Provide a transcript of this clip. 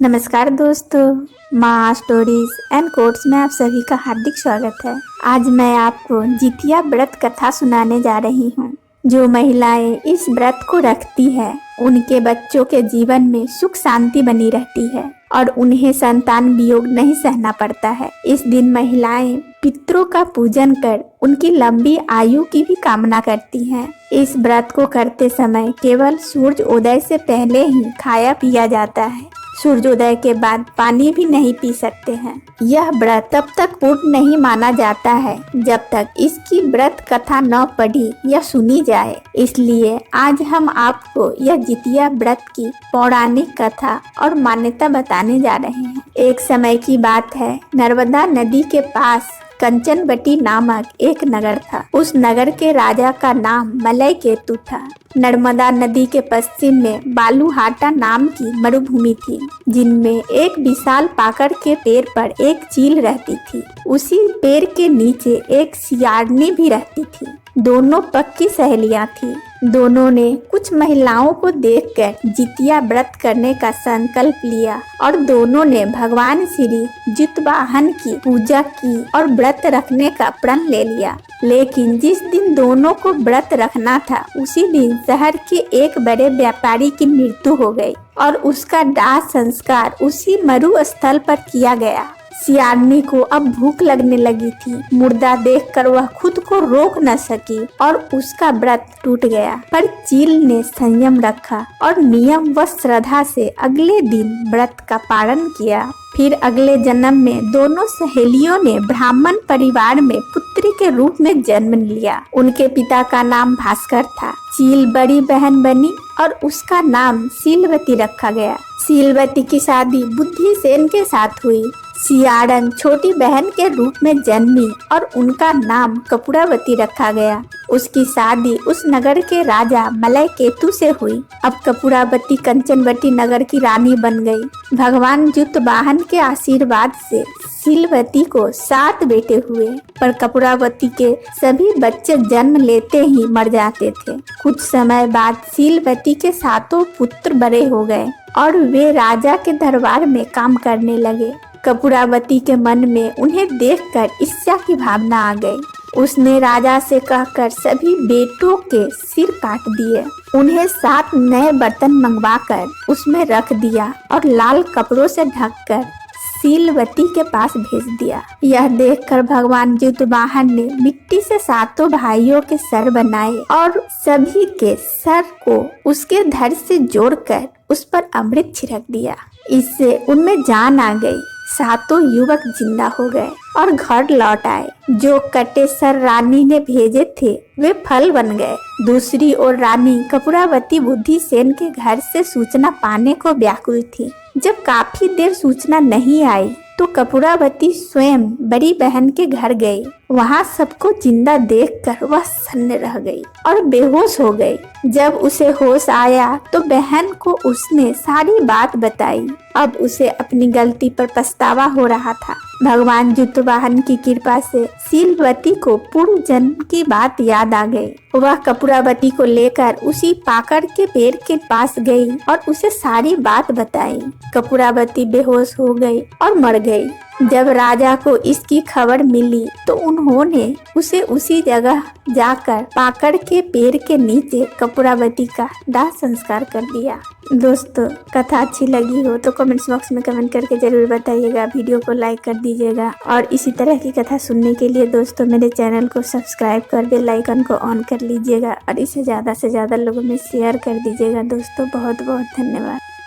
नमस्कार दोस्तों, माँ स्टोरीज एंड कोट्स में आप सभी का हार्दिक स्वागत है। आज मैं आपको जितिया व्रत कथा सुनाने जा रही हूँ। जो महिलाएं इस व्रत को रखती है उनके बच्चों के जीवन में सुख शांति बनी रहती है और उन्हें संतान वियोग नहीं सहना पड़ता है। इस दिन महिलाएं पितरों का पूजन कर उनकी लंबी आयु की भी कामना करती हैं। इस व्रत को करते समय केवल सूर्य उदय से पहले ही खाया पिया जाता है। सूर्योदय के बाद पानी भी नहीं पी सकते हैं। यह व्रत तब तक पूर्ण नहीं माना जाता है जब तक इसकी व्रत कथा न पढ़ी या सुनी जाए। इसलिए आज हम आपको यह जितिया व्रत की पौराणिक कथा और मान्यता बताने जा रहे हैं। एक समय की बात है, नर्मदा नदी के पास कंचनवटी नामक एक नगर था। उस नगर के राजा का नाम मलय केतु था। नर्मदा नदी के पश्चिम में बालूहाटा नाम की मरुभूमि थी, जिनमें एक विशाल पाकड़ के पेड़ पर एक चील रहती थी। उसी पेड़ के नीचे एक सियारनी भी रहती थी। दोनों पक्की सहेलियां थी। दोनों ने कुछ महिलाओं को देखकर जितिया व्रत करने का संकल्प लिया और दोनों ने भगवान श्री जितवाहन की पूजा की और व्रत रखने का प्रण ले लिया। लेकिन जिस दिन दोनों को व्रत रखना था उसी दिन शहर के एक बड़े व्यापारी की मृत्यु हो गई और उसका दाह संस्कार उसी मरु स्थल पर किया गया। सियारनी को अब भूख लगने लगी थी। मुर्दा देखकर वह खुद को रोक न सकी और उसका व्रत टूट गया। पर चील ने संयम रखा और नियम व श्रद्धा से अगले दिन व्रत का पालन किया। फिर अगले जन्म में दोनों सहेलियों ने ब्राह्मण परिवार में पुत्री के रूप में जन्म लिया। उनके पिता का नाम भास्कर था। चील बड़ी बहन बनी और उसका नाम शीलवती रखा गया। शीलवती की शादी बुद्धिसेन के साथ हुई। सियारन छोटी बहन के रूप में जन्मी और उनका नाम कपूरावती रखा गया। उसकी शादी उस नगर के राजा मलय केतु से हुई। अब कपूरावती कंचनवटी नगर की रानी बन गई। भगवान जितवाहन के आशीर्वाद से शीलवती को 7 बेटे हुए, पर कपूरावती के सभी बच्चे जन्म लेते ही मर जाते थे। कुछ समय बाद शीलवती के 7 पुत्र बड़े हो गए और वे राजा के दरबार में काम करने लगे। कपूरावती के मन में उन्हें देखकर ईर्ष्या की भावना आ गई। उसने राजा से कहकर सभी बेटों के सिर काट दिए। उन्हें 7 नए बर्तन मंगवाकर उसमें रख दिया और लाल कपड़ों से ढककर शीलवती के पास भेज दिया। यह देखकर भगवान जितवाहन ने मिट्टी से 7 भाइयों के सर बनाए और सभी के सर को उसके धड़ से जोड़कर उस पर अमृत छिड़क दिया। इससे उनमें जान आ गई। 7 युवक जिंदा हो गए और घर लौट आए। जो कटे सर रानी ने भेजे थे वे फल बन गए। दूसरी ओर रानी कपूरावती बुद्धिसेन के घर से सूचना पाने को व्याकुल थी। जब काफी देर सूचना नहीं आई तो कपूरावती स्वयं बड़ी बहन के घर गई। वहाँ सबको जिंदा देखकर वह सन्न रह गई और बेहोश हो गई। जब उसे होश आया तो बहन को उसने सारी बात बताई। अब उसे अपनी गलती पर पछतावा हो रहा था। भगवान जितवाहन की कृपा से शीलवती को पूर्व जन्म की बात याद आ गई। वह कपूरावती को लेकर उसी पाकड़ के पेड़ के पास गई और उसे सारी बात बताई। कपूरावती बेहोश हो गई और मर गई। जब राजा को इसकी खबर मिली तो उन्होंने उसे उसी जगह जाकर पाकड़ के पेड़ के नीचे कपूरावती का दाह संस्कार कर दिया। दोस्तों, कथा अच्छी लगी हो तो कमेंट्स बॉक्स में कमेंट करके जरूर बताइएगा। वीडियो को लाइक कर दीजिएगा और इसी तरह की कथा सुनने के लिए दोस्तों मेरे चैनल को सब्सक्राइब कर बेल आइकन को ऑन कर लीजिएगा और इसे ज़्यादा से ज़्यादा लोगों में शेयर कर दीजिएगा। दोस्तों बहुत बहुत धन्यवाद।